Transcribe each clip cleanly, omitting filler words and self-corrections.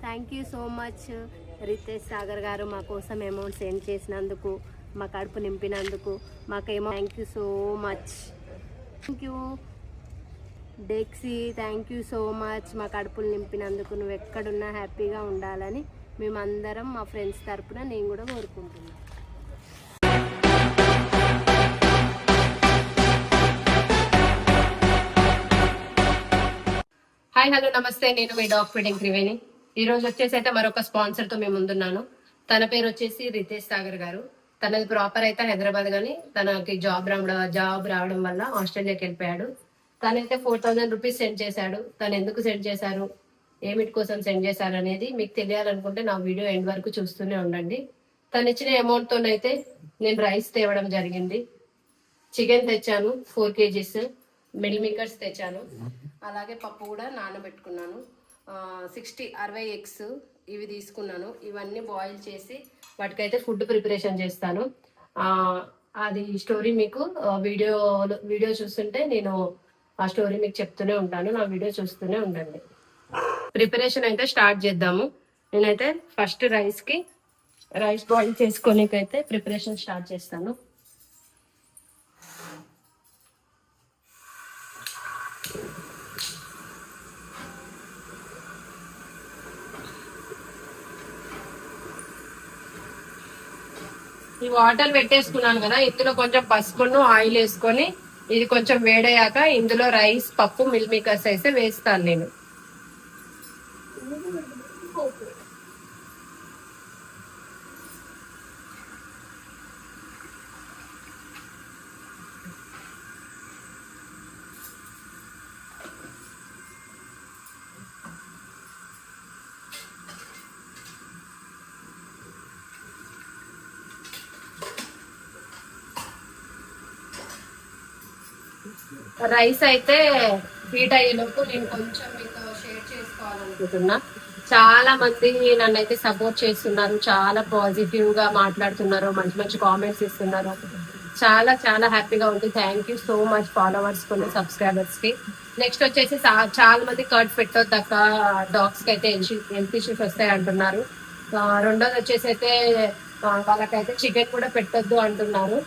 Thank you so much Ritesh Sagar garu మా కోసం amount send చేసినందుకు, మా కడుపు నింపినందుకు మాకేమో thank you so much. Thank you Dexy, thank you so much మా కడుపులు నింపినందుకు. నువ్వు ఎక్కడున్నా హ్యాపీగా ఉండాలని మేమందరం మా ఫ్రెండ్స్ తరపున నేను కూడా కోరుకుంటున్నాను. హాయ్ హలో నమస్తే, నేను మీ డాక్ ఫీడింగ్ త్రివేణి. ఈ రోజు వచ్చేసి అయితే మరొక స్పాన్సర్ తో మేము ముందున్నాను. తన పేరు వచ్చేసి రితేష్ సాగర్ గారు. తనది ప్రాపర్ అయితే హైదరాబాద్, కానీ తనకి జాబ్ రావడం వల్ల ఆస్ట్రేలియాకి వెళ్ళిపోయాడు. తనైతే 4000 రూపీస్ సెండ్ చేశాడు. తను ఎందుకు సెండ్ చేశారు, ఏమిటి కోసం సెండ్ చేశారు అనేది మీకు తెలియాలనుకుంటే నా వీడియో ఎండ్ వరకు చూస్తూనే ఉండండి. తను ఇచ్చిన అమౌంట్ తోనైతే నేను రైస్ తేవడం జరిగింది, చికెన్ తెచ్చాను 4 kgs, మిల్ మేకర్స్ తెచ్చాను, అలాగే పప్పు కూడా నానబెట్టుకున్నాను, 60 ఎగ్స్ ఇవి తీసుకున్నాను. ఇవన్నీ బాయిల్ చేసి వాటికైతే ఫుడ్ ప్రిపరేషన్ చేస్తాను. అది స్టోరీ మీకు వీడియో చూస్తుంటే నేను ఆ స్టోరీ మీకు చెప్తూనే ఉంటాను. నా వీడియో చూస్తూనే ఉండండి. ప్రిపరేషన్ అయితే స్టార్ట్ చేద్దాము. నేనైతే ఫస్ట్ రైస్ బాయిల్ చేసుకోనికైతే ప్రిపరేషన్ స్టార్ట్ చేస్తాను. ఈ వాటర్ పెట్టేసుకున్నాను కదా, ఇందులో కొంచెం పసుపును ఆయిల్ వేసుకొని ఇది కొంచెం వేడయ్యాక ఇందులో రైస్, పప్పు, మిల్ మేకర్స్ అయితే వేస్తాను నేను. రైస్ అయితే హీట్ అయ్యేలోపు నేను కొంచెం మీతో షేర్ చేసుకోవాలనుకుంటున్నా. చాలా మంది నన్ను అయితే సపోర్ట్ చేస్తున్నారు, చాలా పాజిటివ్ గా మాట్లాడుతున్నారు, మంచి మంచి కామెంట్స్ ఇస్తున్నారు. చాలా చాలా హ్యాపీగా ఉంది. Thank you so much followers కి, సబ్స్క్రైబర్స్ కి. నెక్స్ట్ వచ్చేసి చాలా మంది కర్డ్ పెట్టొద్దు అక్క, డాగ్స్ కి అయితే హెల్త్ ఇష్యూస్ వస్తాయి అంటున్నారు. రెండోది వచ్చేసి అయితే వాళ్ళకైతే చికెన్ కూడా పెట్టొద్దు అంటున్నారు.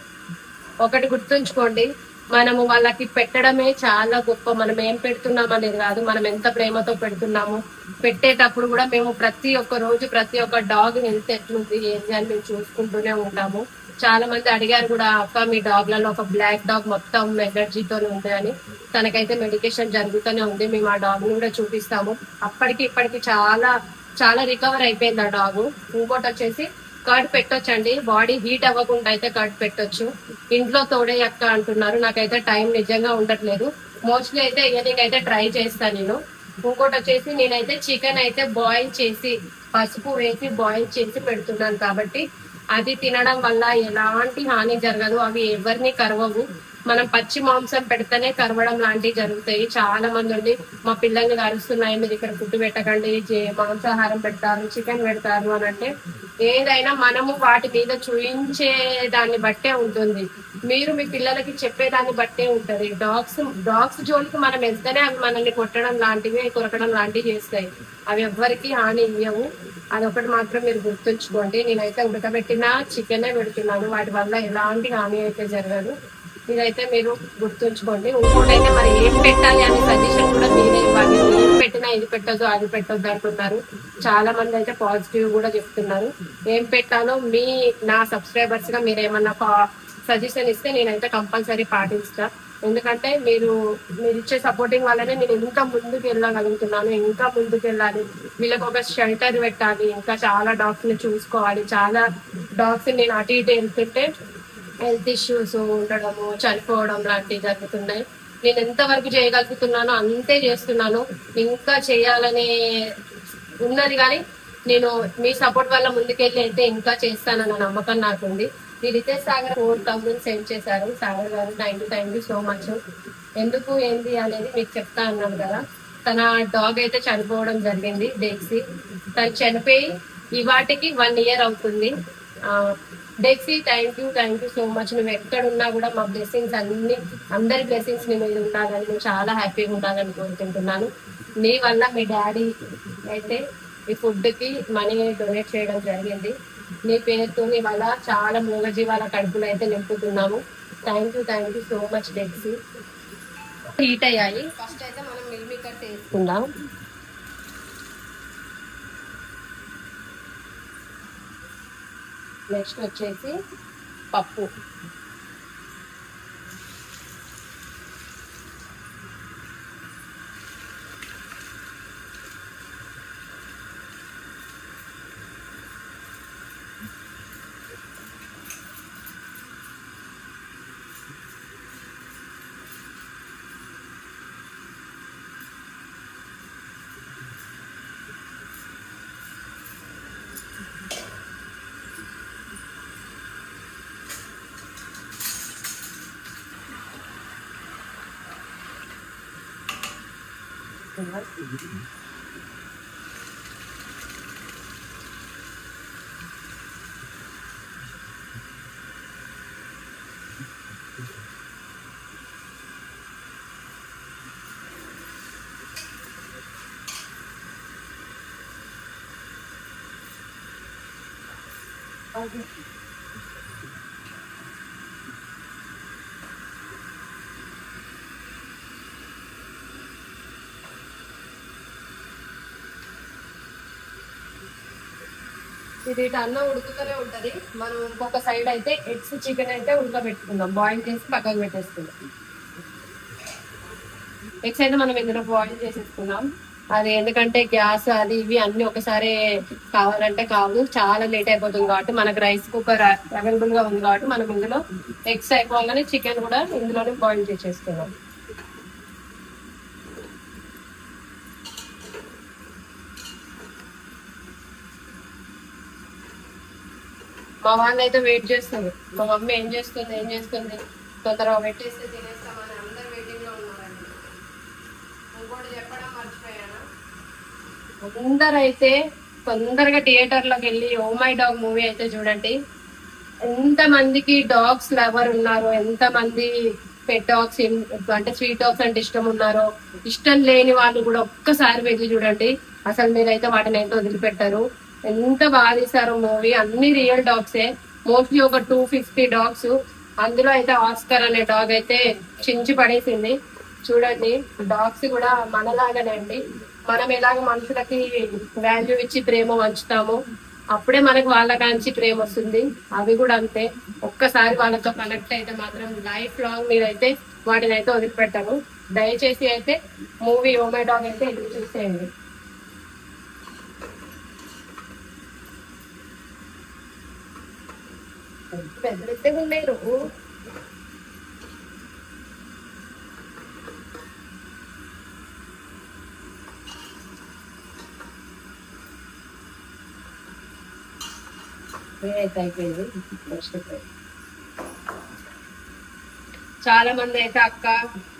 ఒకటి గుర్తుంచుకోండి, మనము వాళ్ళకి పెట్టడమే చాలా గొప్ప. మనం ఏం పెడుతున్నాం అనేది కాదు, మనం ఎంత ప్రేమతో పెడుతున్నాము. పెట్టేటప్పుడు కూడా మేము ప్రతి ఒక్క రోజు ప్రతి ఒక్క డాగ్ హెల్త్ ఎట్లుంది ఏంటి అని మేము చూసుకుంటూనే ఉంటాము. చాలా మంది అడిగారు కూడా, అక్క మీ డాగ్లలో ఒక బ్లాక్ డాగ్ మొత్తం ఎనర్జీతో ఉంది అని. తనకైతే మెడికేషన్ జరుగుతూనే ఉంది. మేము ఆ డాగ్ ని కూడా చూపిస్తాము. అప్పటికి ఇప్పటికి చాలా చాలా రికవర్ అయిపోయింది ఆ డాగ్. ఇంకోటి వచ్చేసి కర్డ్ పెట్టొచ్చండి, బాడీ హీట్ అవ్వకుండా అయితే కర్డ్ పెట్టొచ్చు. ఇంట్లో తోడే అక్క అంటున్నారు, నాకైతే టైం నిజంగా ఉండట్లేదు. మోస్ట్లీ అయితే ఈవినింగ్ అయితే ట్రై చేస్తాను నేను. ఇంకోటి వచ్చేసి నేనైతే చికెన్ అయితే బాయిల్ చేసి పసుపు వేసి బాయిల్ చేసి పెడుతున్నాను కాబట్టి అది తినడం వల్ల ఎలాంటి హాని జరగదు. అవి ఎవరిని కరవవు. మనం పచ్చి మాంసం పెడితేనే కరవడం లాంటివి జరుగుతాయి. చాలా మంది ఉండి మా పిల్లల్ని కరుస్తున్నాయి, మీరు ఇక్కడ ఫుడ్ పెట్టకండి, మాంసాహారం పెడతారు, చికెన్ పెడతారు అని అంటే, ఏదైనా మనము వాటి మీద చూయించే దాన్ని బట్టే ఉంటుంది. మీరు మీ పిల్లలకి చెప్పేదాన్ని బట్టే ఉంటది. డాగ్స్ జోలికి మనం వెళ్తేనే అవి మనల్ని కొట్టడం లాంటివి, కొరకడం లాంటివి చేస్తాయి. అవి ఎవ్వరికి హాని ఇవ్వవు. అదొకటి మాత్రం మీరు గుర్తుంచుకోండి. నేనైతే ఉడకబెట్టిన చికెనే పెడుతున్నాను, వాటి వల్ల ఎలాంటి హాని అయితే జరగదు. ఇదైతే మీరు గుర్తుంచుకోండి. ఇంకోటైతే మరి ఏం పెట్టాలి అనే సజెషన్ కూడా మీరే ఇవ్వాలి. ఏం పెట్టినా ఇది పెట్టొద్దు అది పెట్టొద్దు అంటున్నారు. చాలా మంది అయితే పాజిటివ్ కూడా చెప్తున్నారు. ఏం పెట్టాలో నా సబ్స్క్రైబర్స్ గా మీరు ఏమన్నా సజెషన్ ఇస్తే నేనైతే కంపల్సరీ పాటిస్తా. ఎందుకంటే మీరు ఇచ్చే సపోర్టింగ్ వల్లనే నేను ఇంకా ముందుకు వెళ్ళగలుగుతున్నాను. ఇంకా ముందుకు వెళ్ళాలి, వీళ్ళకి ఒక షెల్టర్ పెట్టాలి, ఇంకా చాలా డాగ్స్ ని చూసుకోవాలి. చాలా డాగ్స్ నేను అటు ఇటు వెళ్తుంటే హెల్త్ ఇష్యూస్ ఉండడము, చనిపోవడం లాంటివి జరుగుతున్నాయి. నేను ఎంతవరకు చేయగలుగుతున్నానో అంతే చేస్తున్నాను. ఇంకా చేయాలనే ఉన్నది, కానీ నేను మీ సపోర్ట్ వల్ల ముందుకెళ్ళి అయితే ఇంకా చేస్తానన్న నమ్మకం నాకుంది. ఈ రితేష్ సాగర్ 4000 సెండ్ చేశారు. సాగర్ గారు థ్యాంక్ యూ సో మచ్. ఎందుకు ఏంది అనేది మీకు చెప్తా అన్నాను కదా. తన డాగ్ అయితే చనిపోవడం జరిగింది, డెక్సీ. తను చనిపోయి ఇవాటికి 1 year అవుతుంది. డెక్సీ థ్యాంక్ యూ సో మచ్. నువ్వు ఎక్కడున్నా కూడా మా బ్లెస్సింగ్స్ అన్ని, అందరి బ్లెస్సింగ్స్ నీ మీద ఉండాలని, నువ్వు చాలా హ్యాపీగా ఉండాలని కోరుకుంటున్నాను. నీ వల్ల మీ డాడీ అయితే ఈ ఫుడ్ కి మనీ డొనేట్ చేయడం జరిగింది. నీ పేరుతో నీ వల్ల చాలా మూగజీవాల కడుపులు అయితే నింపుతున్నాము. Thank you so much Dexy. Heat అయ్యాయి. ఫస్ట్ అయితే మనం మిల్ మేకర్ వేసుకుందాం. నెక్స్ట్ వచ్చేసి పప్పు. ఇది అన్నం ఉడుకుతూనే ఉంటది. మనం ఇంకొక సైడ్ అయితే ఎగ్స్ చికెన్ అయితే ఉడకబెట్టుకుందాం, బాయిల్ చేసి పక్కకు పెట్టేసుకుందాం. ఎగ్స్ అయితే మనం ఇందులో బాయిల్ చేసేసుకున్నాం. అది ఎందుకంటే గ్యాస్ అది ఇవి అన్ని ఒకసారి కావాలంటే కావు, చాలా లేట్ అయిపోతుంది కాబట్టి మనకు రైస్ కుక్కర్ అవైలబుల్ గా ఉంది కాబట్టి మనం ఇందులో ఎగ్స్ అయిపోగానే చికెన్ కూడా ఇందులోనే బాయిల్ చేసేసుకున్నాం. మా వాళ్ళు అయితే వెయిట్ చేస్తుంది. మా మమ్మీ ఏం చేస్తుంది తొందరగా పెట్టేస్తే తినేస్తామని అందరు వెయిటింగ్ లో ఉన్నారండి. ఇంకోటి చెప్పడం మర్చిపోయాను, అందరైతే తొందరగా థియేటర్ లోకి వెళ్ళి ఓ మై డాగ్ మూవీ అయితే చూడండి. ఎంత మందికి డాగ్స్ లవర్ ఉన్నారో, ఎంత మంది పెట్ డాగ్స్ అంటే స్వీట్ డాగ్స్ అంటే ఇష్టం ఉన్నారో, ఇష్టం లేని వాళ్ళు కూడా ఒక్కసారి వెళ్ళి చూడండి. అసలు మీరైతే వాటిని అయితే వదిలిపెట్టారు. ఎంత బాగా తీశారు మూవీ. అన్ని రియల్ డాగ్సే, మోస్ట్లీ ఒక 250 డాగ్స్. అందులో అయితే ఆస్కర్ అనే డాగ్ అయితే చించి పడేసింది. చూడండి, డాగ్స్ కూడా మనలాగానే అండి. మనం ఎలాగ మనుషులకి వాల్యూ ఇచ్చి ప్రేమ పంచుతామో అప్పుడే మనకు వాళ్ళ కాంచి ప్రేమ వస్తుంది. అవి కూడా అంతే. ఒక్కసారి వాళ్ళతో కనెక్ట్ అయితే మాత్రం లైఫ్ లాంగ్ మీరైతే వాటిని అయితే వదిలిపెట్టాను. దయచేసి అయితే మూవీ ఓ మై డాగ్ అయితే ఎదురు చూసేయండి. పెద్దలైతే ఉండేరు. అయిపోయింది. చాలా మంది అయితే అక్క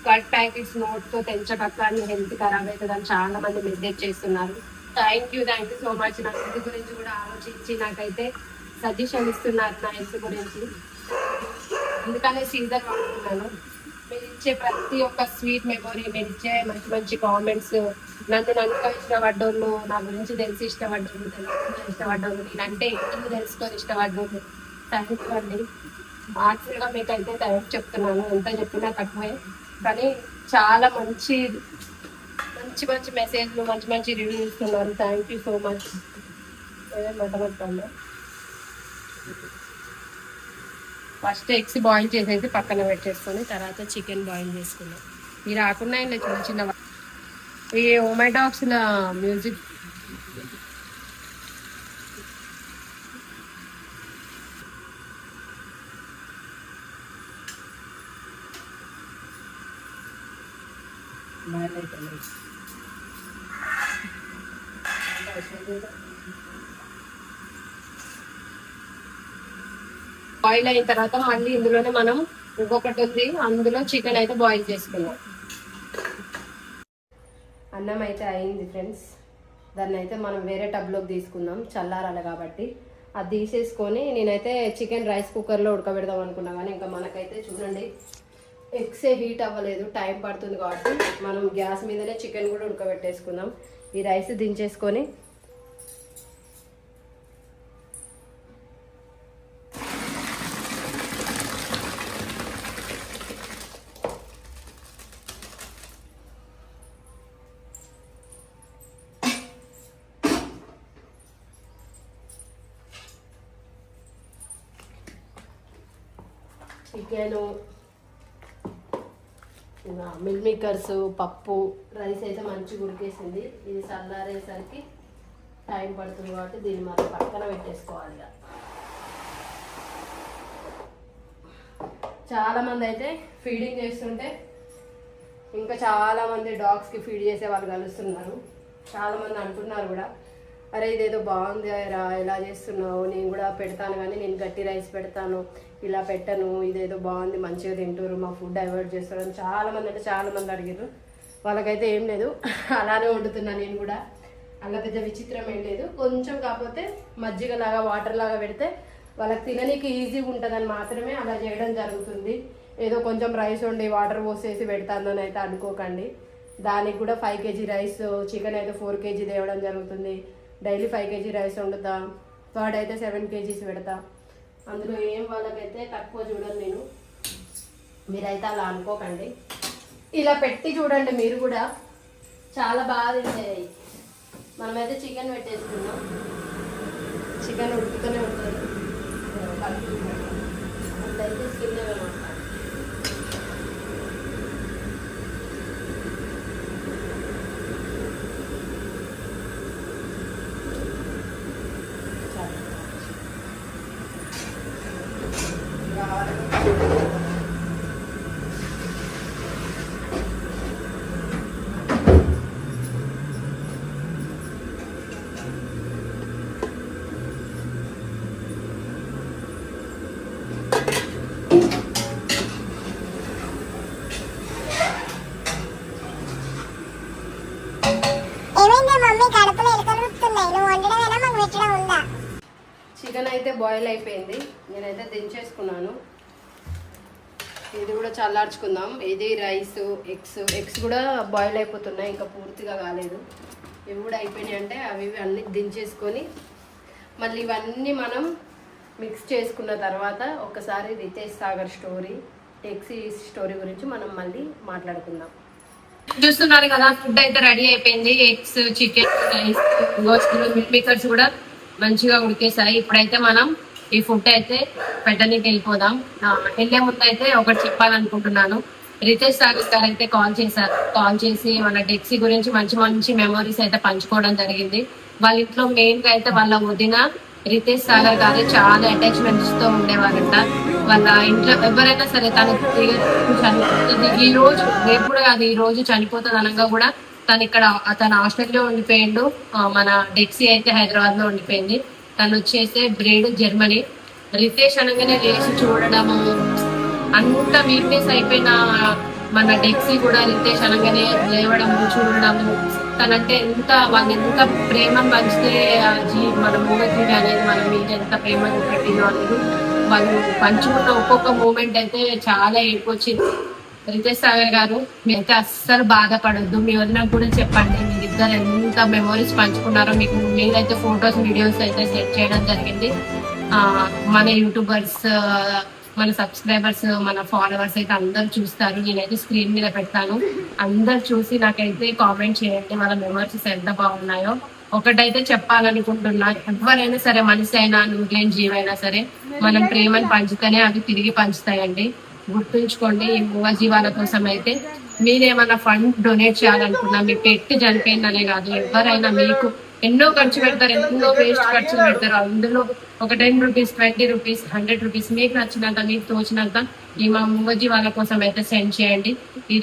కట్ ప్యాకెట్స్ నోట్ తో తెంచకక్క అని హెల్త్ ఖరాబ్ అవుతుందని చాలా మంది మెసేజ్ చేస్తున్నారు. Thank you so much. నా హెల్త్ గురించి కూడా ఆలోచించి నాకైతే సజెషన్ ఇస్తున్నారు నా హెల్త్ గురించి. అందుకనే సీజర్ వాడుతున్నాను. మీరు ఇచ్చే ప్రతి ఒక్క స్వీట్ మెమొరీ, మీరు ఇచ్చే మంచి మంచి కామెంట్స్, నన్ను ఇష్టపడ్డోళ్ళు, నా గురించి తెలిసి ఇష్టపడ్డోళ్ళు, ఇష్టపడ్డోళ్ళు, నేనంటే ఎక్కువ తెలుసుకొని ఇష్టపడ్డోళ్ళు, థ్యాంక్ యూ అండి. యాక్చువల్గా మీకైతే థ్యాంక్స్ చెప్తున్నాను. ఎంత చెప్పినా తక్కువే, కానీ చాలా మంచి మంచి మంచి మెసేజ్లు, మంచి మంచి రివ్యూ ఇస్తున్నారు. Thank you so much. First eggs boil చేసేసి పక్కన పెట్టేసుకొని తర్వాత చికెన్ బాయిల్ చేసుకున్నాం. ఇవి రాకుండా ఇలా చిన్న చిన్న ఈ oh my dogs music boil అయిన తర్వాత మళ్ళీ ఇందులోనే మనం ఇంకొకటి ఉంది, అందులో చికెన్ అయితే బాయిల్ చేసుకున్నాం. అన్నం అయితే అయింది ఫ్రెండ్స్. దాన్ని అయితే మనం వేరే టబ్లోకి తీసుకుందాం, చల్లారాలి కాబట్టి. అది తీసేసుకొని నేనైతే చికెన్ రైస్ కుక్కర్లో ఉడకబెడదాం అనుకున్నా, కానీ ఇంకా మనకైతే చూడండి ఎగ్సే హీట్ అవ్వలేదు, టైం పడుతుంది కాబట్టి మనం గ్యాస్ మీదనే చికెన్ కూడా ఉడకబెట్టేసుకుందాం. ఈ రైస్ దించేసుకొని చికెను, మిల్ మేకర్స్, పప్పు, రైస్ అయితే మంచిగా ఉడికేసింది. ఇది చల్లారేసరికి టైం పడుతుంది కాబట్టి దీన్ని మనం పక్కన పెట్టేసుకోవాలి. చాలామంది అయితే ఫీడింగ్ చేస్తుంటే ఇంకా చాలామంది డాగ్స్కి ఫీడ్ చేసే వాళ్ళు కలుస్తున్నారు. చాలామంది అంటున్నారు కూడా, అరే ఇదేదో బాగుంది రా, ఎలా చేస్తున్నావు, నేను కూడా పెడతాను కానీ నేను గట్టి రైస్ పెడతాను, ఇలా పెట్టను, ఇదేదో బాగుంది మంచిగా తింటారు, మా ఫుడ్ డైవర్ట్ చేస్తారు అని చాలామంది అంటే చాలామంది అడిగారు. వాళ్ళకైతే ఏం లేదు, అలానే వండుతున్నాను నేను కూడా. అలా పెద్ద విచిత్రం ఏం లేదు, కొంచెం కాకపోతే మజ్జిగలాగా వాటర్ లాగా పెడితే వాళ్ళకి తిననీకి ఈజీగా ఉంటుందని మాత్రమే అలా చేయడం జరుగుతుంది. ఏదో కొంచెం రైస్ వండి వాటర్ పోసేసి పెడతానని అయితే అనుకోకండి. దానికి కూడా 5 kg రైస్, చికెన్ అయితే 4 kg తేవడం జరుగుతుంది. డైలీ 5 kg రైస్ వండుతా, థర్డ్ అయితే 7 kgs పెడతా. అందులో ఏం వాళ్ళకైతే తక్కువ చూడండి నేను, మీరైతే అలా అనుకోకండి. ఇలా పెట్టి చూడండి మీరు కూడా, చాలా బాగా తింటాయి. మనమైతే చికెన్ పెట్టేసుకున్నాం, చికెన్ ఉడుకుతూనే ఉంటుంది. అట్లయితే స్కిన్ అనమాట. చికెన్ అయితే బాయిల్ అయిపోయింది, నేనైతే దించేసుకున్నాను. ఇది కూడా చల్లార్చుకుందాం. ఇది రైస్, ఎగ్స్ కూడా బాయిల్ అయిపోతున్నాయి, ఇంకా పూర్తిగా కాలేదు. ఇవి కూడా అయిపోయినాయి అంటే అవి అన్నీ దించేసుకొని మళ్ళీ ఇవన్నీ మనం మిక్స్ చేసుకున్న తర్వాత ఒకసారి రితేష్ సాగర్ స్టోరీ, టెక్సీ స్టోరీ గురించి మనం మళ్ళీ మాట్లాడుకుందాం. చూస్తున్నారు కదా, ఫుడ్ అయితే రెడీ అయిపోయింది. Eggs, chicken, rice, milk makers కూడా మంచిగా ఉడికేసాయి. ఇప్పుడైతే మనం ఈ ఫుడ్ అయితే పెట్టడానికి వెళ్ళిపోదాం. వెళ్ళే ముందు అయితే ఒకటి చెప్పాలనుకుంటున్నాను. రితేష్ సాగర్ గారు అయితే కాల్ చేసి మన టెక్సీ గురించి మంచి మంచి మెమరీస్ అయితే పంచుకోవడం జరిగింది. వాళ్ళ ఇంట్లో మెయిన్ గా అయితే వాళ్ళ వదిన రితేష్ సాగర్ గారు చాలా అటాచ్మెంట్స్ తో ఉండేవారంట. వాళ్ళ ఇంట్లో ఎవరైనా సరే తనకి ఈ రోజు రేపు కూడా కాదు, ఈ రోజు చనిపోతుంది అనగా కూడా తన హాస్టల్లో ఉండిపోయిండు. మన టెక్సీ అయితే హైదరాబాద్ లో ఉండిపోయింది. తను వచ్చేసి బ్రీడ్ జర్మనీ. రితేష్ అనగానే లేచి చూడడము, అంత వీక్నెస్ అయిపోయిన మన టెక్సీ కూడా రితేష్ అనగానే లేవడము, చూడడము, తనంటే వాళ్ళు ఎంత ప్రేమ పంచితే మన మూగజీవి అనేది మన మీద ఎంత ప్రేమ చూపెట్టిందో అనేది వాళ్ళు పంచుకున్న ఒక్కొక్క మూమెంట్ అయితే చాలా ఏడ్పొచ్చింది. రితేష్ సాగర్ గారు, మీరైతే అస్సలు బాధపడొద్దు. మీ వదినకు కూడా చెప్పండి, మీరిద్దరు ఎంత మెమోరీస్ పంచుకున్నారో. మీకు మీరైతే ఫొటోస్, వీడియోస్ అయితే సెట్ చేయడం జరిగింది. మన యూట్యూబర్స్, మన సబ్స్క్రైబర్స్, మన ఫాలోవర్స్ అయితే అందరు చూస్తారు. నేనైతే స్క్రీన్ మీద పెడతాను, అందరు చూసి నాకైతే కామెంట్ చేయండి వాళ్ళ మెమోరీస్ ఎంత బాగున్నాయో. ఒకటైతే చెప్పాలనుకుంటున్నా, ఎవరైనా సరే, మనిషి అయినా నువ్వులేని జీవైనా సరే, మనం ప్రేమను పంచుతూనే అవి తిరిగి పంచుతాయండి. గుర్తుంచుకోండి. ఈ మూగ జీవాల కోసం అయితే మీరేమన్నా ఫండ్ డొనేట్ చేయాలనుకున్నా, మీ పెట్టి చనిపోయిందనే కాదు, ఎవరైనా మీకు ఎన్నో ఖర్చు పెడతారు, ఎన్నో వేస్ట్ ఖర్చులు పెడతారు. అందులో ఒక 10 రూపీస్, 20 రూపీస్, 100 రూపీస్ మీకు నచ్చినంత, మీకు తోచినంత ఈ మా మూగజీవాల కోసం అయితే సెండ్ చేయండి. ఈ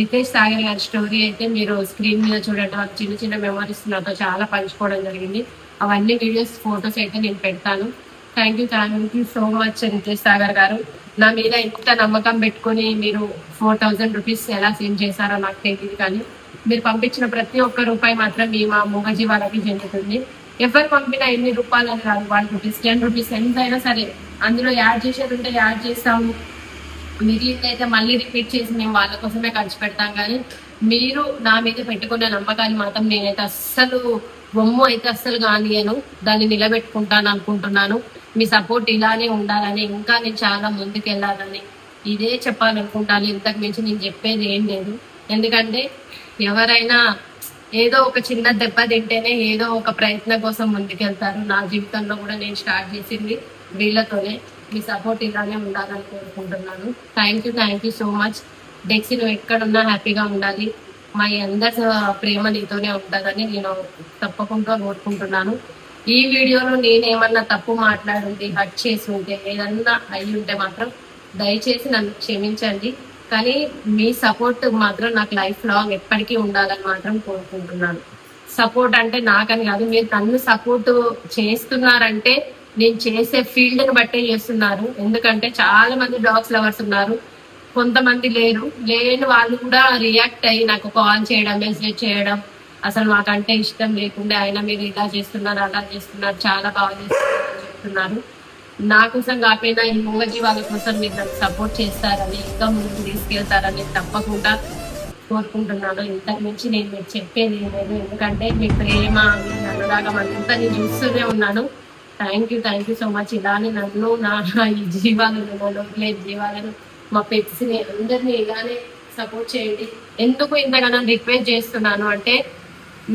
రితేష్ సాగర్ గారి స్టోరీ అయితే మీరు స్క్రీన్ మీద చూడండి. వాళ్ళు చిన్న చిన్న మెమరీస్ నాతో చాలా పంచుకోవడం జరిగింది. అవన్నీ వీడియోస్, ఫొటోస్ అయితే నేను పెడతాను. Thank you so much Ritesh Sagar garu. నా మీద ఎంత నమ్మకం పెట్టుకుని మీరు 4000 రూపీస్ ఎలా సెండ్ చేశారో నాకు తెలియదు, కానీ మీరు పంపించిన ప్రతి ఒక్క రూపాయి మాత్రం మా మూగజీవాలకి చెందుతుంది. ఎవరు పంపినా ఎన్ని రూపాయలు అని కాదు, 1 రూపీస్ 10 రూపీస్ ఎంత అయినా సరే అందులో యాడ్ చేసేది ఉంటే యాడ్ చేస్తాము, మిగిలింది అయితే మళ్ళీ రిపీట్ చేసి మేము వాళ్ళ కోసమే ఖర్చు పెడతాం. కానీ మీరు నా మీద పెట్టుకున్న నమ్మకాన్ని మాత్రం నేనైతే అస్సలు బొమ్మ అయితే అస్సలు కానియను, దాన్ని నిలబెట్టుకుంటాను అనుకుంటున్నాను. మీ సపోర్ట్ ఇలానే ఉండాలని, ఇంకా నేను చాలా ముందుకు వెళ్ళాలని ఇదే చెప్పాలనుకుంటాను. ఇంతకు మించి నేను చెప్పేది ఏం లేదు. ఎందుకంటే ఎవరైనా ఏదో ఒక చిన్న దెబ్బ తింటేనే ఏదో ఒక ప్రయత్నం కోసం ముందుకెళ్తారు. నా జీవితంలో కూడా నేను స్టార్ట్ చేసింది వీళ్ళతోనే. మీ సపోర్ట్ ఇలానే ఉండాలని కోరుకుంటున్నాను. Thank you so much. Dexy నువ్వు ఎక్కడున్నా హ్యాపీగా ఉండాలి. మా అందరి ప్రేమ నీతోనే ఉంటుందని నేను తప్పకుండా కోరుకుంటున్నాను. ఈ వీడియోలో నేనేమన్నా తప్పు మాట్లాడుంది, హర్ట్ చేసి ఉంటే, ఏదన్నా అయి ఉంటే మాత్రం దయచేసి నన్ను క్షమించండి. కానీ మీ సపోర్ట్ మాత్రం నాకు లైఫ్ లాంగ్ ఎప్పటికీ ఉండాలని మాత్రం కోరుకుంటున్నాను. సపోర్ట్ అంటే నాకని కాదు, మీరు నన్ను సపోర్ట్ చేస్తున్నారంటే నేను చేసే ఫీల్డ్ ని బట్టే చేస్తున్నారు. ఎందుకంటే చాలా మంది డాగ్స్ లవర్స్ ఉన్నారు, కొంతమంది లేని వాళ్ళు కూడా రియాక్ట్ అయ్యి నాకు కాల్ చేయడం, మెసేజ్ చేయడం, అసలు మాకంటే ఇష్టం లేకుండా అయినా మీరు ఇలా చేస్తున్నారు అలా చేస్తున్నారు, చాలా బాగా చేస్తున్నారు చెప్తున్నారు. నా కోసం కాకపోయినా ఈ మూగజీవాల కోసం మీరు నాకు సపోర్ట్ చేస్తారని, ఇంకా ముందుకు తీసుకెళ్తారని తప్పకుండా కోరుకుంటున్నాను. ఇంతకు మించి నేను మీకు చెప్పేది లేదు. ఎందుకంటే మీ ప్రేమ, మీ అనురాగం అంతా నేను చూస్తూనే ఉన్నాను. Thank you so much. ఇలానే నన్ను, నా ఈ జీవాలను, నా లోపలే జీవాలను, మా పెట్స్ని అందరినీ ఇలానే సపోర్ట్ చేయండి. ఎందుకు ఇంతగానో రిక్వెస్ట్ చేస్తున్నాను అంటే,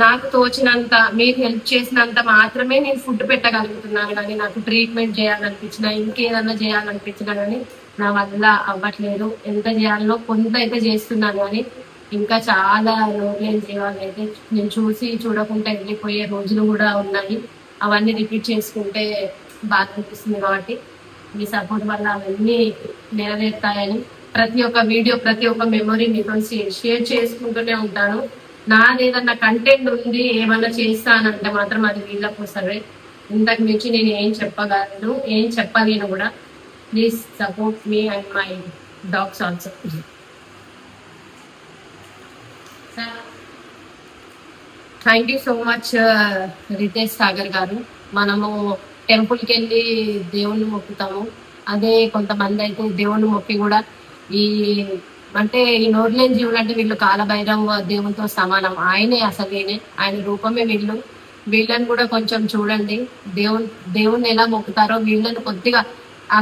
నాకు తోచినంత, మీరు హెల్ప్ చేసినంత మాత్రమే నేను ఫుడ్ పెట్టగలుగుతున్నాను. కానీ నాకు ట్రీట్మెంట్ చేయాలనిపించినా, ఇంకేదన్నా చేయాలనిపించినా కానీ నా వల్ల అవ్వట్లేదు. ఎంత చేయాలనో కొంత అయితే చేస్తున్నాను, కానీ ఇంకా చాలా రోజులేని జీవాలు అయితే నేను చూడకుండా వెళ్ళిపోయే రోజులు కూడా ఉన్నాయి. అవన్నీ రిపీట్ చేసుకుంటే బాధ అనిపిస్తుంది. కాబట్టి మీ సపోర్ట్ వల్ల అవన్నీ నెరవేరుతాయని ప్రతి ఒక్క వీడియో, ప్రతి ఒక్క మెమొరీ మీతో షేర్ చేసుకుంటూనే ఉంటాను. నాది ఏదన్నా కంటెంట్ ఉంది, ఏమన్నా చేస్తానంటే మాత్రం అది వీళ్ళ కోసమే. ఇంతకు మించి నేను ఏం చెప్పగలను, ఏం చెప్పలేను కూడా. Please support me and my dogs also. Thank you so much Ritesh Sagar garu. మనము టెంపుల్కి వెళ్ళి దేవుణ్ణి మొక్కుతాము, అదే కొంతమంది అయితే దేవుణ్ణి మొక్కి కూడా అంటే ఈ నోరులేని జీవులు అంటే వీళ్ళు కాలభైరవ దేవునితో సమానం. ఆయనే అసలు ఆయన రూపమే వీళ్ళని కూడా కొంచెం చూడండి. దేవుణ్ణి ఎలా మొక్కుతారో వీళ్ళని కొద్దిగా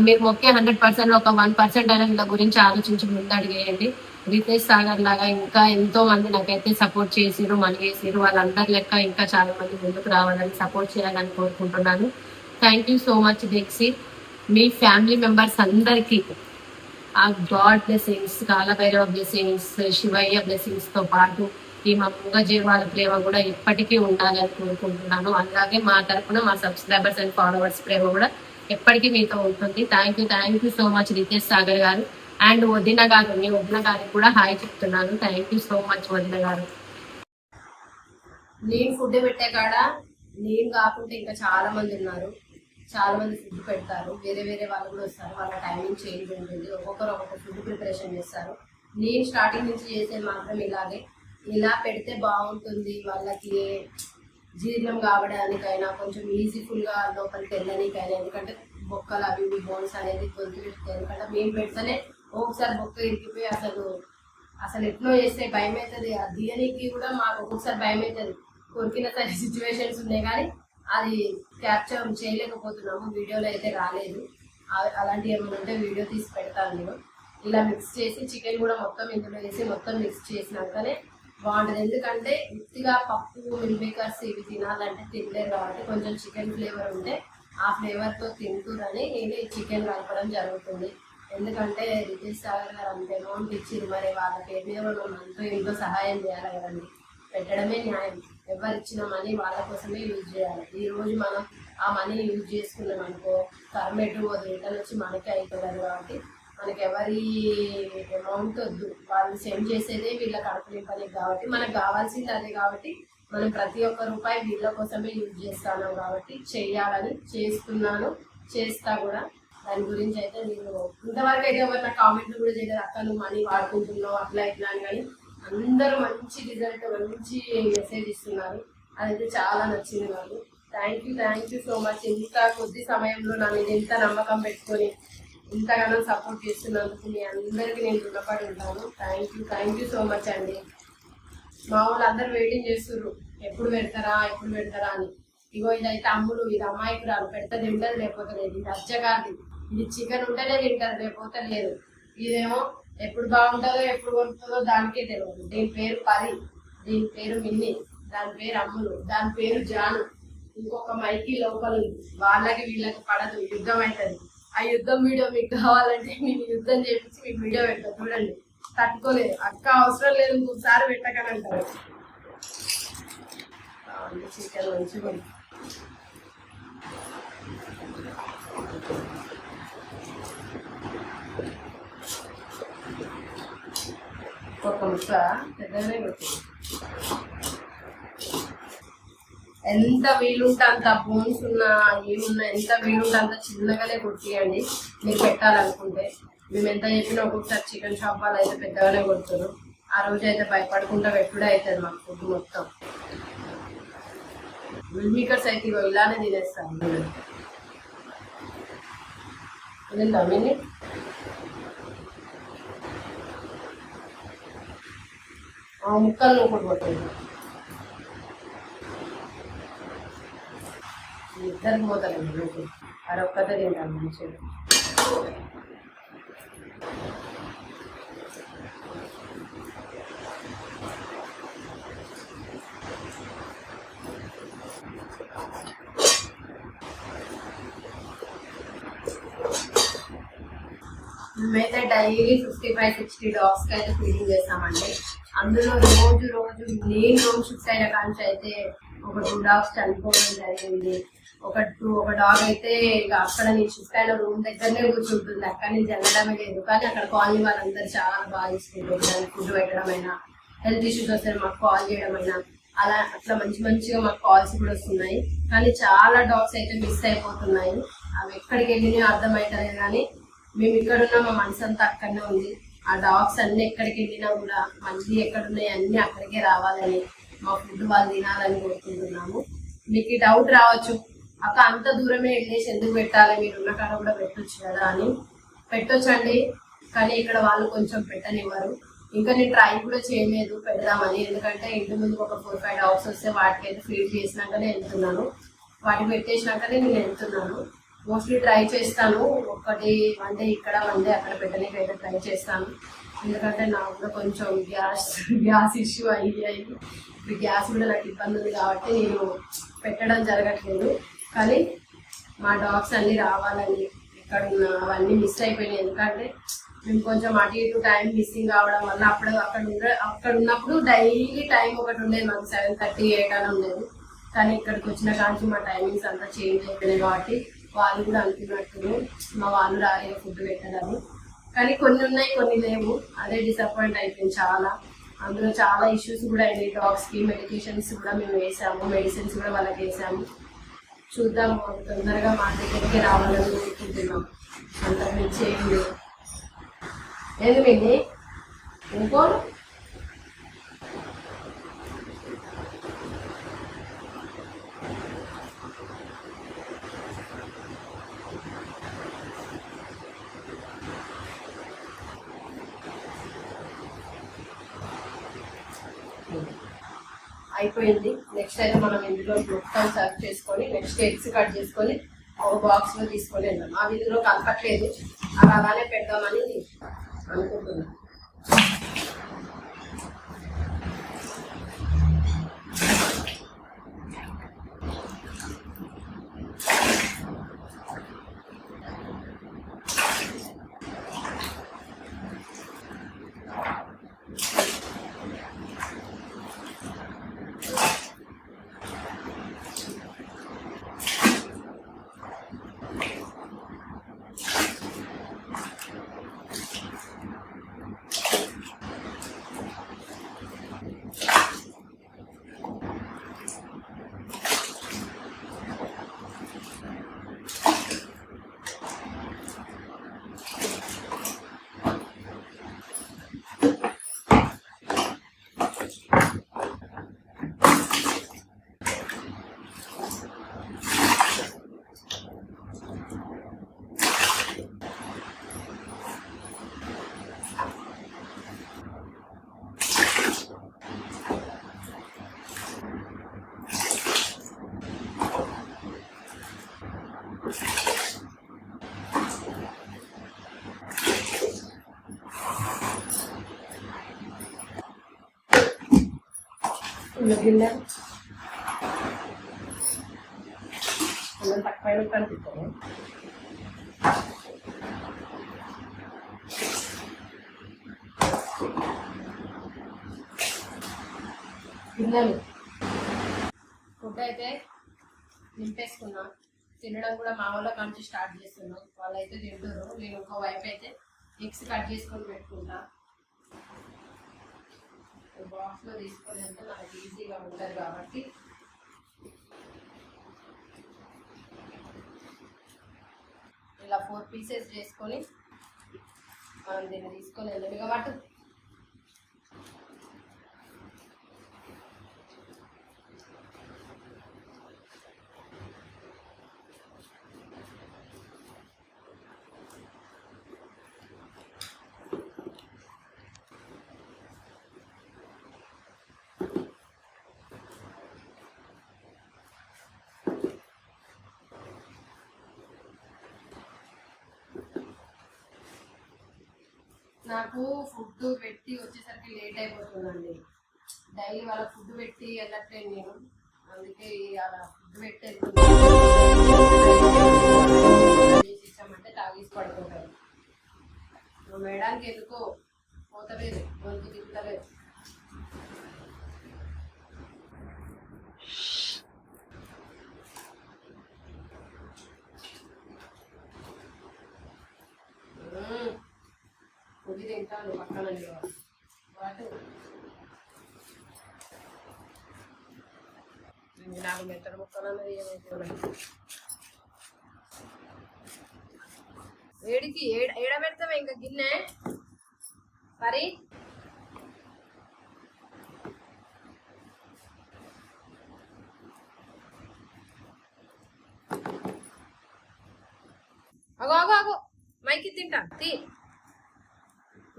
మీరు మొక్కే 100% ఒక 1% అయినా వీళ్ళ గురించి ఆలోచించి ముందడిగేయండి. రితేష్ సాగర్ లాగా ఇంకా ఎంతో మంది నాకైతే సపోర్ట్ చేసిరు, మలిగేసిరు. వాళ్ళందరి లెక్క ఇంకా చాలా మంది ముందుకు రావాలని, సపోర్ట్ చేయాలని కోరుకుంటున్నాను. Thank you so much Dexy. మీ ఫ్యామిలీ మెంబర్స్ అందరికీ ఆ God blessings, Kalabhairava blessings, Shivayya blessings తో పాటు ఈ మా మూగజీవాల ప్రేమ కూడా ఎప్పటికీ ఉండాలని కోరుకుంటున్నాను. అలాగే మా తరఫున మా సబ్స్క్రైబర్స్ అండ్ ఫాలోవర్స్ ప్రేమ కూడా ఎప్పటికీ మీతో ఉంటుంది. Thank you so much Ritesh Sagar garu. And వదిన గారు, మీ వదిన గారికి కూడా హాయ్ చెప్తున్నాను. థ్యాంక్ యూ సో మచ్ వదిన గారు. నేను ఫుడ్ పెట్టే కాడ నేను కాకుండా ఇంకా చాలా మంది ఉన్నారు. చాలా మంది ఫుడ్ పెడతారు, వేరే వాళ్ళు కూడా వస్తారు. వాళ్ళ టైమింగ్ చేంజ్ ఉంటుంది, ఒక్కొక్కరు ఒక్కొక్క ఫుడ్ ప్రిపరేషన్ చేస్తారు. నేను స్టార్టింగ్ నుంచి చేసేది మాత్రం ఇలాగే, ఇలా పెడితే బాగుంటుంది, వాళ్ళకి జీర్ణం కావడానికైనా, కొంచెం ఈజీఫుల్గా లోపలికి వెళ్ళడానికైనా. ఎందుకంటే బొక్కలు అవి బోన్స్ అనేది కొద్దిగా, ఎందుకంటే మేము పెడితేనే ఒక్కొక్కసారి బొక్క ఇరికిపోయి అసలు ఎట్లా చేస్తే భయం అవుతుంది. ఆ దియనికి కూడా మాకు ఒక్కొక్కసారి భయం అవుతుంది. కొరికిన సిచ్యువేషన్స్ ఉన్నాయి, కానీ అది క్యాప్చర్ చేయలేకపోతున్నాము, వీడియోలో అయితే రాలేదు. అలాంటివి ఏమైనా ఉంటే వీడియో తీసి పెడతాను నేను. ఇలా మిక్స్ చేసి చికెన్ కూడా మొత్తం ఇందులో వేసి మొత్తం మిక్స్ చేసినాకనే బాగుంటుంది. ఎందుకంటే ఉత్తిగా పప్పు, మిల్ మేకర్స్ ఇవి తినాలంటే తినలేరు. కాబట్టి కొంచెం చికెన్ ఫ్లేవర్ ఉంటే ఆ ఫ్లేవర్తో తింటురని నేను ఈ చికెన్ కలపడం జరుగుతుంది. ఎందుకంటే రితేష్ సాగర్ గారు అంత అమౌంట్ ఇచ్చింది, మరి వాళ్ళ పేరు మీద మనం అంతో ఇంట్లో సహాయం చేయాలి కదండి. పెట్టడమే న్యాయం. ఎవరు ఇచ్చిన మనీ వాళ్ళ కోసమే యూజ్ చేయాలి. ఈ రోజు మనం ఆ మనీ యూజ్ చేసుకున్నాం అనుకో, కర్మెటు రిటర్న్ వచ్చి మనకే అయిపోతుంది. కాబట్టి మనకి ఎవరి అమౌంట్ వద్దు, వాళ్ళు సెండ్ చేసేదే వీళ్ళ కడుపు పని. కాబట్టి మనకు కావాల్సింది అదే. కాబట్టి మనం ప్రతి ఒక్క రూపాయి వీళ్ళ కోసమే యూజ్ చేస్తాను. కాబట్టి చెయ్యాలని చేస్తున్నాను, చేస్తా కూడా. దాని గురించి అయితే నేను ఇంతవరకు అయితే ఎవరు నా కామెంట్లు కూడా చేయలేదు, అక్క నువ్వు మనీ వాడుకుంటున్నావు అట్లా ఇట్లా అని. కానీ అందరూ మంచి రిజల్ట్, మంచి మెసేజ్ ఇస్తున్నారు. అదైతే చాలా నచ్చింది నాకు. Thank you so much. ఇంత కొద్ది సమయంలో నా మీద ఇంత నమ్మకం పెట్టుకొని ఇంతగానో సపోర్ట్ చేస్తున్నందుకు మీ అందరికీ నేను రుణపడి ఉంటాను. థ్యాంక్ యూ సో మచ్ అండి. మా వాళ్ళు అందరూ వెయిటింగ్ చేస్తుర్రు, ఎప్పుడు పెడతారా అని. ఇగో ఇదైతే అమ్ములు, ఇది అమ్మాయికి రాదు, పెడితే తింటది లేకపోతే లేదు. ఇది అచ్చగాది, ఇది చికెన్ ఉంటేనే తింటది లేకపోతే లేదు. ఇదేమో ఎప్పుడు బాగుంటుందో ఎప్పుడు కొడుతుందో దానికే తెలియదు. దీని పేరు పరి, దీని పేరు మిన్ని, దాని పేరు అమ్ములు, దాని పేరు జాను. ఇంకొక మైకి లోపల వాళ్ళకి వీళ్ళకి పడదు, యుద్ధం అవుతుంది. ఆ యుద్ధం వీడియో మీకు కావాలంటే నేను యుద్ధం చేపించి మీకు వీడియో పెడతాను, చూడండి. తట్టుకోలేదు అక్క, అవసరం లేదు ఇంకొకసారి పెట్టకని అంటారు. చికెన్ మంచిగా ఒక ముక్క పెద్దగానే పెట్టింది. ఎంత వీలుంటే అంత బోన్స్ ఉన్నా ఏమున్నా ఎంత వీలుంటే అంత చిన్నగానే కొట్టియండి మీరు పెట్టాలనుకుంటే. మేము ఎంత చెప్పినా ఒక్కొక్కసారి చికెన్ షాప్ వాళ్ళు అయితే పెద్దగానే కొడుతున్నారు. ఆ రోజు అయితే భయపడకుండా పెట్టుడే అవుతుంది మాకు ఫుడ్ మొత్తం. మిల్ మేకర్స్ అయితే ఇగో ఇలానే తినేస్తాను. తిందా మిన్ని? ముక్కలు ఒకటి కొట్టండి, ఇద్దరికి పోతానండి రోజు. అరొక్కతే తింటాను మంచిగా. మేమైతే డైలీ 55-60 డాగ్స్కి అయితే ఫీడింగ్ చేస్తామండి. అందులో రోజు నేను రూమ్ షిఫ్ట్ అయిన కాంచి అయితే ఒక 2 డాగ్స్ చనిపోవడం జరిగింది. ఒక డాగ్ అయితే ఇక అక్కడ నేను షిఫ్ట్ అయిన రూమ్ దగ్గరనే కూర్చుంటుంది, అక్కడ నుంచి వెళ్ళడమే లేదు. కానీ అక్కడ కాలనీ వాళ్ళందరూ చాలా బాగా ఇస్తుంది. దానికి ఫుడ్ పెట్టడమైనా, హెల్త్ ఇష్యూస్ వస్తే మాకు కాల్ చేయడమైనా, అట్లా మంచిగా మాకు కాల్స్ కూడా వస్తున్నాయి. కానీ చాలా డాగ్స్ అయితే మిస్ అయిపోతున్నాయి. అవి ఎక్కడికి వెళ్ళినాయో అర్థమవుతుంది. కానీ మేము ఇక్కడున్నా మా మనసు అంతా అక్కడనే ఉంది. ఆ డాగ్స్ అన్ని ఎక్కడికి వెళ్ళినా కూడా మళ్ళీ ఎక్కడున్నాయి అన్ని అక్కడికే రావాలని, మా ఫుడ్ వాళ్ళు తినాలని కోరుకుంటున్నాము. మీకు డౌట్ రావచ్చు, అక్క అంత దూరమే వెళ్ళేసి ఎందుకు పెట్టాలి, మీరు ఉన్న కాడ కూడా పెట్టొచ్చు కదా అని. పెట్టొచ్చండి, కానీ ఇక్కడ వాళ్ళు కొంచెం పెట్టనివ్వరు. ఇంకా నేను ట్రై కూడా చేయలేదు పెడదామని. ఎందుకంటే ఇంటి ముందుకు ఒక 4-5 డాగ్స్ వస్తే వాటికైతే ఫీడ్ చేసినాకనే వెళ్తున్నాను, వాటికి పెట్టేసినాకనే నేను వెళ్తున్నాను. మోస్ట్లీ ట్రై చేస్తాను, ఒకటి వన్ డే ఇక్కడ వన్ డే అక్కడ పెట్టడానికి అయితే ట్రై చేస్తాను. ఎందుకంటే నాకు కూడా కొంచెం గ్యాస్ ఇష్యూ అయ్యి ఇప్పుడు గ్యాస్ కూడా నాకు ఇబ్బంది ఉంది కాబట్టి నేను పెట్టడం జరగట్లేదు. కానీ మా డాగ్స్ అన్నీ రావాలని, ఇక్కడ ఉన్న అవన్నీ మిస్ అయిపోయినాయి. ఎందుకంటే మేము కొంచెం అటు ఇటు టైం మిస్సింగ్ కావడం వల్ల అక్కడ ఉన్నప్పుడు డైలీ టైం ఒకటి ఉండేది మాకు, 7:30-8 అని ఉండేది. కానీ ఇక్కడికి వచ్చిన కాంచి మా టైమింగ్స్ అంతా చేంజ్ అయిపోయినాయి కాబట్టి వాళ్ళు కూడా అనుకున్నట్టు మా వాళ్ళు రాలేదు ఫుడ్ పెట్టాలని. కానీ కొన్ని ఉన్నాయి, కొన్ని లేవు. అదే డిసప్పాయింట్ అయిపోయింది చాలా. అందులో చాలా ఇష్యూస్ కూడా అయినాయి డాగ్స్కి. మెడికేషన్స్ కూడా మేము వేసాము, మెడిసిన్స్ కూడా వాళ్ళకి వేసాము. చూద్దాము, తొందరగా మా దగ్గరికి రావాలని కోరుకుంటున్నాం. అంత మించి ఏం లేదు. ఏది మిన్ని ఇంకో అయిపోయింది. నెక్స్ట్ అయితే మనం ఇందులో మొత్తం సర్వ్ చేసుకొని నెక్స్ట్ ఎగ్స్ కట్ చేసుకొని ఒక బాక్స్ లో తీసుకొని వెళ్దాం. అవి ఇందులో కలపట్లేదు, అవి అలానే పెడదామని అనుకుంటున్నాను. గిన్నె అన్నం తక్కువ కనిపిస్తాను. గిన్నెలు ఫుడ్ అయితే నింపేసుకున్నా. తినడం కూడా మా వాళ్ళ నుంచి స్టార్ట్ చేస్తున్నాం. వాళ్ళైతే తింటారు. నేను ఇంకో వైపు అయితే ఎగ్స్ కట్ చేసుకొని పెట్టుకుంటా. బాక్స్లో తీసుకొని వెళ్తే నాకు ఈజీగా ఉంటుంది కాబట్టి ఇలా 4 పీసెస్ చేసుకొని మనం దీన్ని తీసుకొని వెళ్ళాలి కాబట్టి నాకు ఫుడ్ పెట్టి వచ్చేసరికి లేట్ అయిపోతుందండి. డైలీ వాళ్ళ ఫుడ్ పెట్టి వెళ్ళట్లేదు నేను, అందుకే అలా ఫుడ్ పెట్టి ఇచ్చామంటే తాగేసి పడుకుంటారు. మేడానికి ఎందుకో పోతలేదు, గొంతు తిప్పుతలేదు. కొద్ది తింటాను పక్కన వాటి నాకు మెత్తడి ముక్కలన్నది ఏమైతే వేడికి ఏడ పెడతావా ఇంకా గిన్నె మరి అగో అగో అగో మైకి తింటా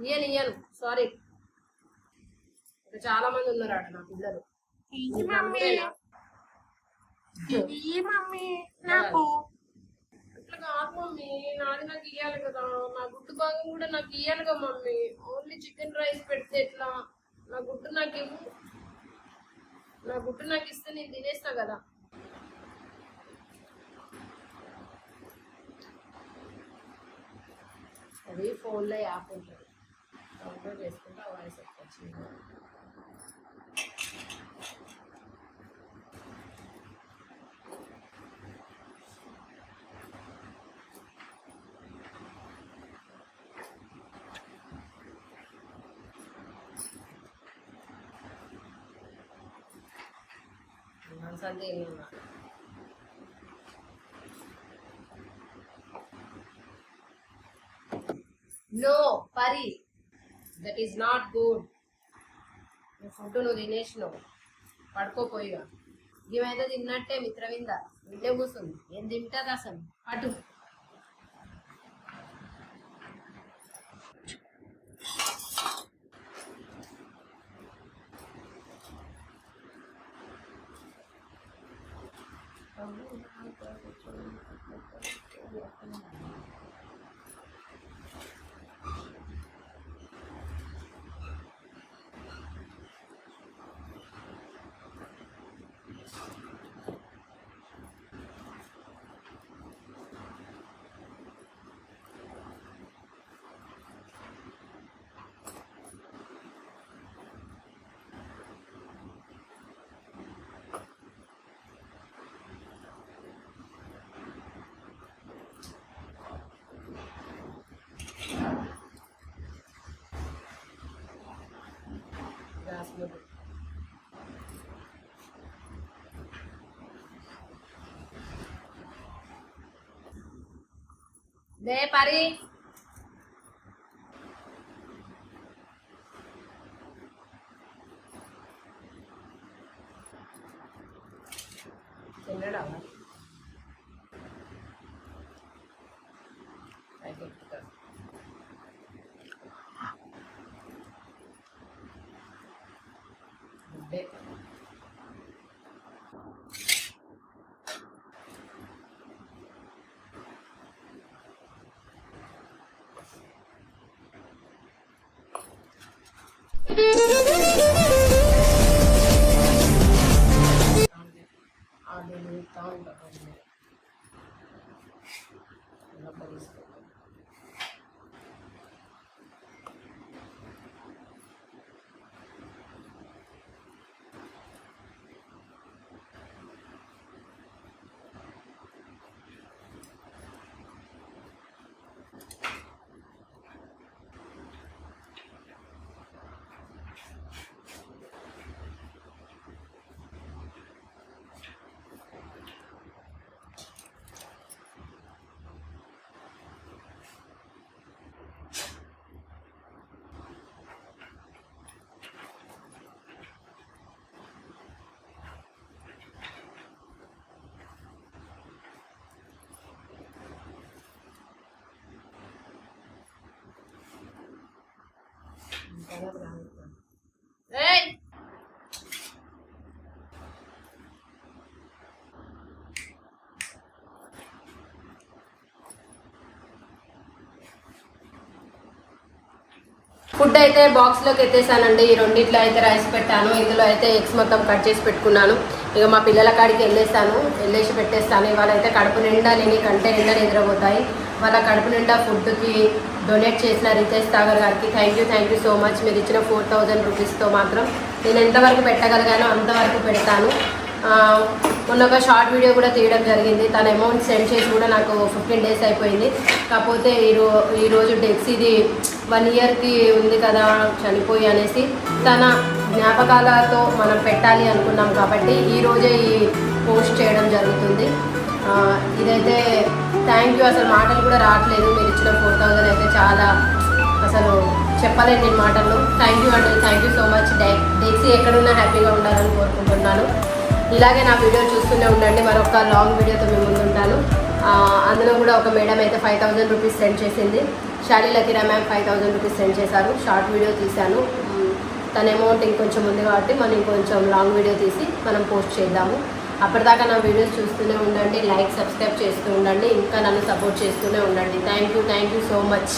ఇయ్యను సారీ. ఇంకా చాలా మంది ఉన్నారు ఆడ నా పిల్లలు. అట్లా కాదు మమ్మీ, నాది నాకు ఇయ్యాలి కదా. నా గుడ్డు భాగం కూడా నాకు ఇయ్యాలిగా మమ్మీ. ఓన్లీ చికెన్ రైస్ పెడితే ఎట్లా? నా గుడ్డు నాకు ఇవ్వు. నా గుడ్డు నాకు ఇస్తే నేను తినేస్తా కదా. అది ఫోన్లో యాప్ ఉంటుంది, డౌన్లోడ్ చేసుకుంటే వాయిస్ వచ్చింది. సందే నో పరి, that is not good. Food నువ్వు తినేసినావు, పడుకోపోయిగా. ఏమైతే తిన్నట్టే మిత్రవింద ఇంటే కూర్చుంది. ఏం తింటుంది అసలు? అటు దే పరి తిన్నడా ఏయ్ ఫుడ్ అయితే బాక్స్లోకి ఎత్తేసానండి. ఈ రెండిట్లో అయితే రైస్ పెట్టాను, ఇందులో అయితే ఎగ్స్ మొత్తం కట్ చేసి పెట్టుకున్నాను. ఇక మా పిల్లల కాడికి వెళ్ళేసి పెట్టేస్తాను. ఇవాళ అయితే కడుపు నిండా నేను కంటే నిండా నిద్రపోతాయి. వాళ్ళ కడుపు నిండా ఫుడ్కి డొనేట్ చేసిన రితేష్ సాగర్ గారికి థ్యాంక్ యూ సో మచ్. మీరు ఇచ్చిన 4000 రూపీస్తో మాత్రం నేను ఎంతవరకు పెట్టగలిగానో అంతవరకు పెడతాను. మొన్న ఒక షార్ట్ వీడియో కూడా తీయడం జరిగింది. తన అమౌంట్ సెండ్ చేసి కూడా నాకు 15 డేస్ అయిపోయింది. కాకపోతే ఈరోజు డెక్స్ ఇది 1 ఇయర్కి ఉంది కదా చనిపోయి అనేసి తన జ్ఞాపకాలతో మనం పెట్టాలి అనుకున్నాం కాబట్టి ఈరోజే ఈ పోస్ట్ చేయడం జరుగుతుంది. ఇదైతే థ్యాంక్ యూ, అసలు మాటలు కూడా రావట్లేదు. మీరు ఇచ్చిన 4000 అయితే చాలా అసలు చెప్పలేను నేను మాటలు. థ్యాంక్ యూ అండి, థ్యాంక్ యూ సో మచ్. డెక్సీ ఎక్కడున్నా హ్యాపీగా ఉండాలని కోరుకుంటున్నాను. ఇలాగే నా వీడియో చూస్తూనే ఉండండి. మరొక లాంగ్ వీడియోతో మేము ముందుంటాను. అందులో కూడా ఒక మేడం అయితే 5000 రూపీస్ సెండ్ చేసింది. షాలి లకీరా మ్యామ్ 5000 రూపీస్ సెండ్ చేశారు. షార్ట్ వీడియో తీశాను. తన అమౌంట్ ఇంకొంచెం ఉంది కాబట్టి మనం ఇంకొంచెం లాంగ్ వీడియో తీసి మనం పోస్ట్ చేద్దాము. అప్పటిదాకా నా వీడియోస్ చూస్తూనే ఉండండి, లైక్ సబ్స్క్రైబ్ చేస్తూ ఉండండి, ఇంకా నన్ను సపోర్ట్ చేస్తూనే ఉండండి. Thank you so much.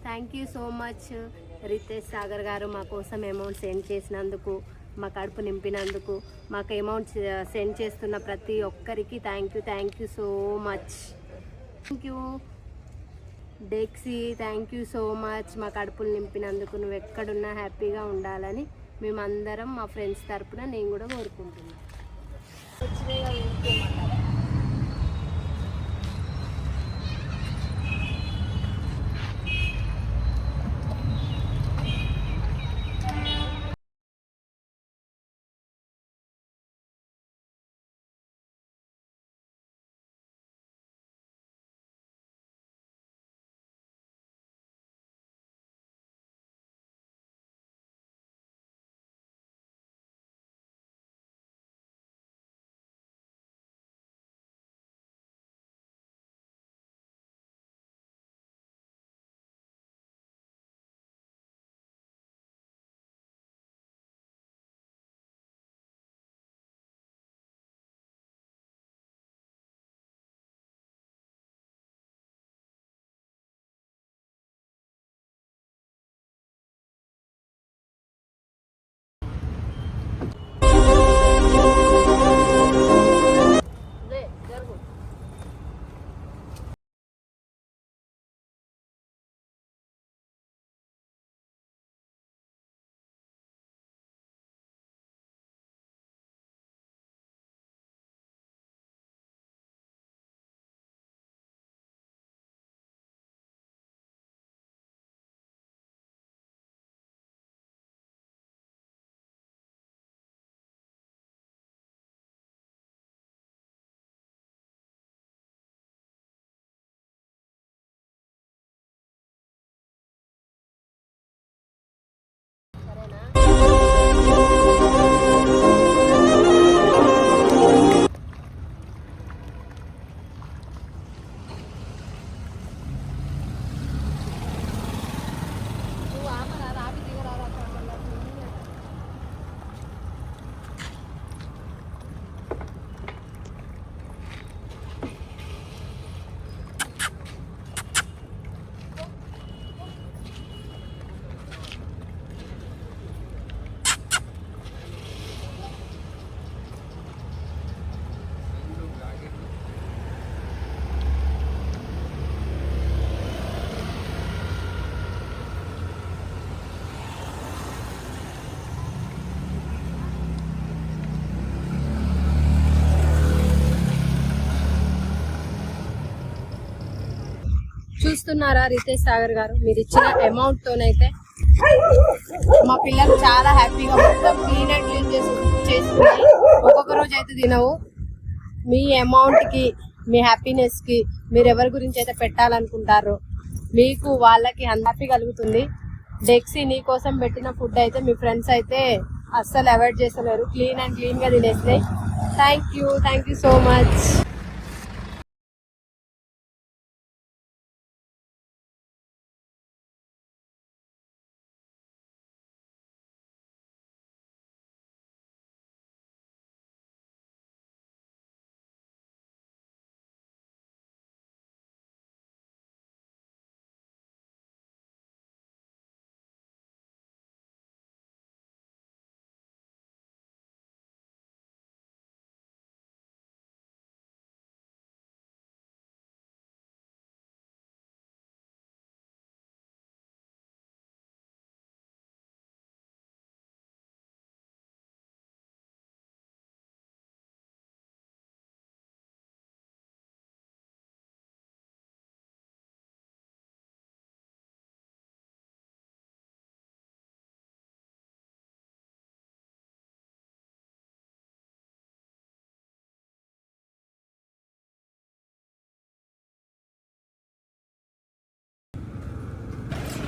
Thank you so much Ritesh Sagar garu మా కోసం అమౌంట్ సెండ్ చేసినందుకు, మా కడుపు నింపినందుకు, మాకు అమౌంట్ సెండ్ చేస్తున్న ప్రతి ఒక్కరికి thank you so much. Thank you Dexy, thank you so much. మా కడుపులు నింపినందుకు, నువ్వు ఎక్కడున్నా హ్యాపీగా ఉండాలని మేమందరం మా ఫ్రెండ్స్ తరపున నేను కూడా కోరుకుంటున్నాను. చూస్తున్నారా రితేష్ సాగర్ గారు, మీరు ఇచ్చిన అమౌంట్ తోనైతే మా పిల్లలు చాలా హ్యాపీగా మొత్తం క్లీన్ అండ్ క్లీన్ చేసుకున్నాయి. ఒక్కొక్క రోజు అయితే తినవు. మీ అమౌంట్ కి, మీ హ్యాపీనెస్ కి మీరు ఎవరి గురించి అయితే పెట్టాలనుకుంటారో మీకు వాళ్ళకి హ్యాపీ కలుగుతుంది. డెక్సీ నీ కోసం పెట్టిన ఫుడ్ అయితే మీ ఫ్రెండ్స్ అయితే అస్సలు అవాయిడ్ చేస్తలేరు, క్లీన్ అండ్ క్లీన్ గా తినేసినాయి. Thank you so much.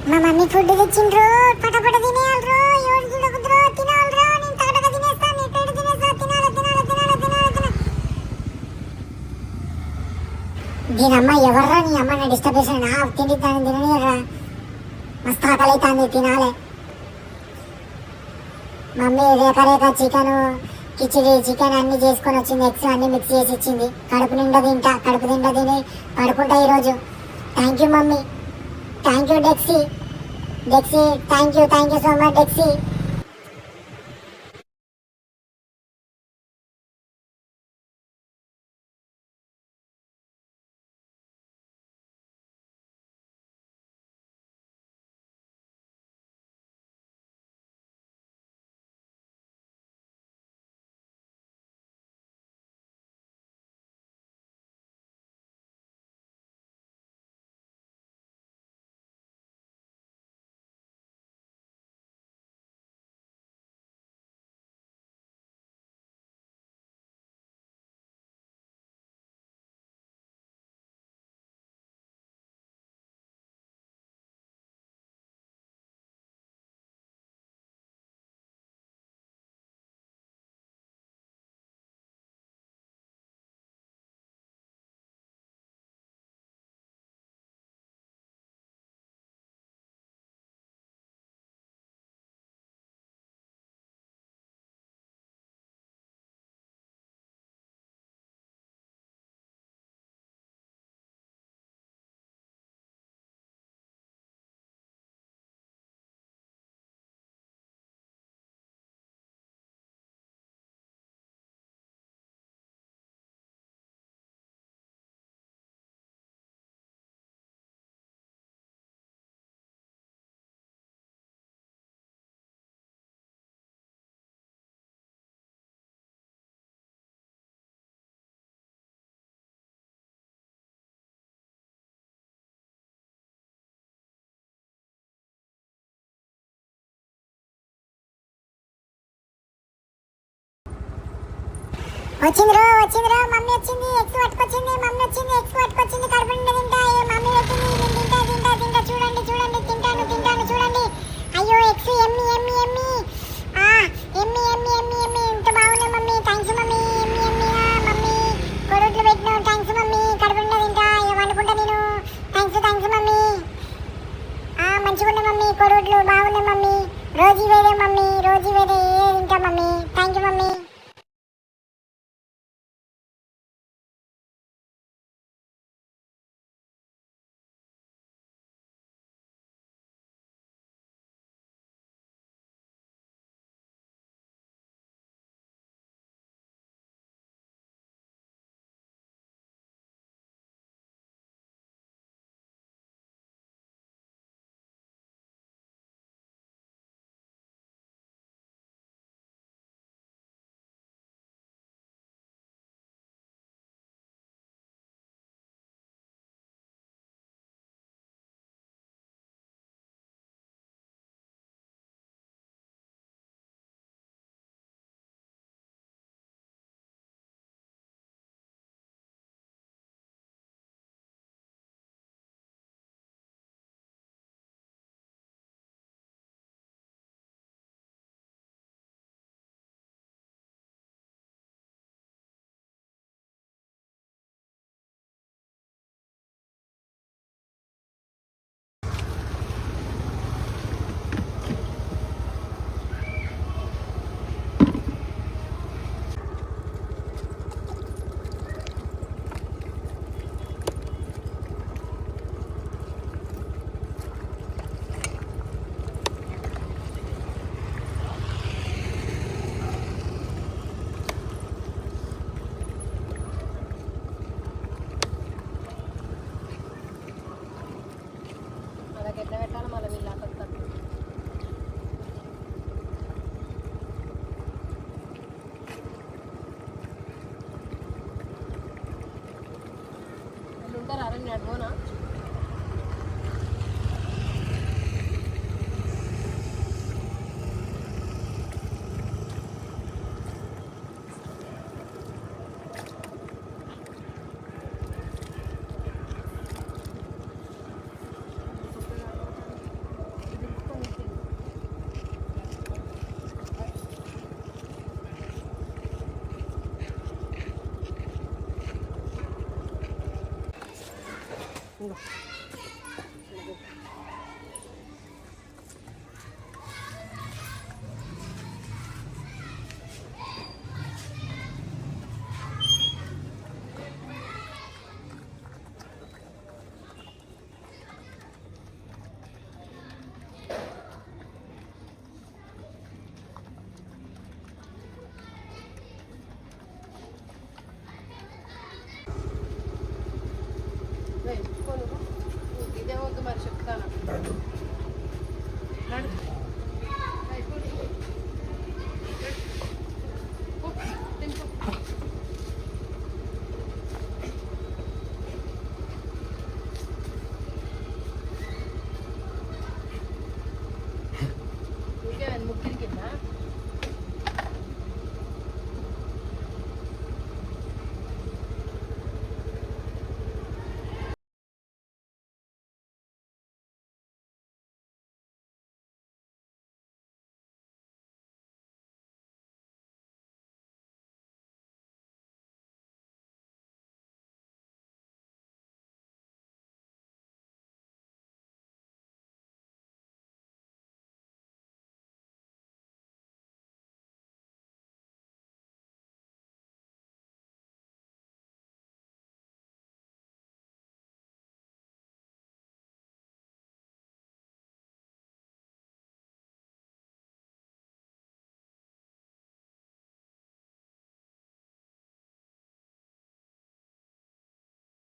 మా మమ్మీ ఫుడ్ తెచ్చిండ్రు, పటపట తినేయాలరు, ఎవరు చూడకుద్రు, తినాలరు, నేను తగటగా తినేస్తా, నేను పేడ తినేస్తా, తినాలి. దీనమ్మ ఎవర్రా నీ అమ్మ నా డిస్టర్బ్ చేసిన తిండి దాన్ని తిననియర్రా, మస్తు ఆకలి అవుతుంది, తినాలి. మమ్మీ రేఖ చికెన్ కిచిడి చికెన్ అన్ని చేసుకొని వచ్చింది, ఎగ్స్ అన్ని మిక్స్ చేసి ఇచ్చింది. కడుపు నిండా తిని పడుకుంటా ఈరోజు. Thank you mummy, thank you Dexy, thank you so much Dexy. వచ్చిందిరో మమ్మీ వచ్చింది, ఎగ్స్ పట్టుకొచ్చింది, కడుపు నిండా తింటా, మమ్మీ వచ్చింది, నేను తింటా, చూడండి తింటాను చూడండి. అయ్యో ఎగ్స్ ఎమ్మి ఇంత బాగున్నాయి మమ్మీ, థ్యాంక్స్ మమ్మీ, ఎమ్మి మమ్మీ, కొడుట్లు పెట్టినావు, థ్యాంక్స్ మమ్మీ, కడుపు నిండా తింటా, వండుకుంటా నేను, థ్యాంక్స్ మమ్మీ. మంచిగా ఉన్నాయి మమ్మీ, కొడుట్లు బాగున్నాయి మమ్మీ, రోజు వేరే తింటా మమ్మీ, థ్యాంక్ యూ మమ్మీ.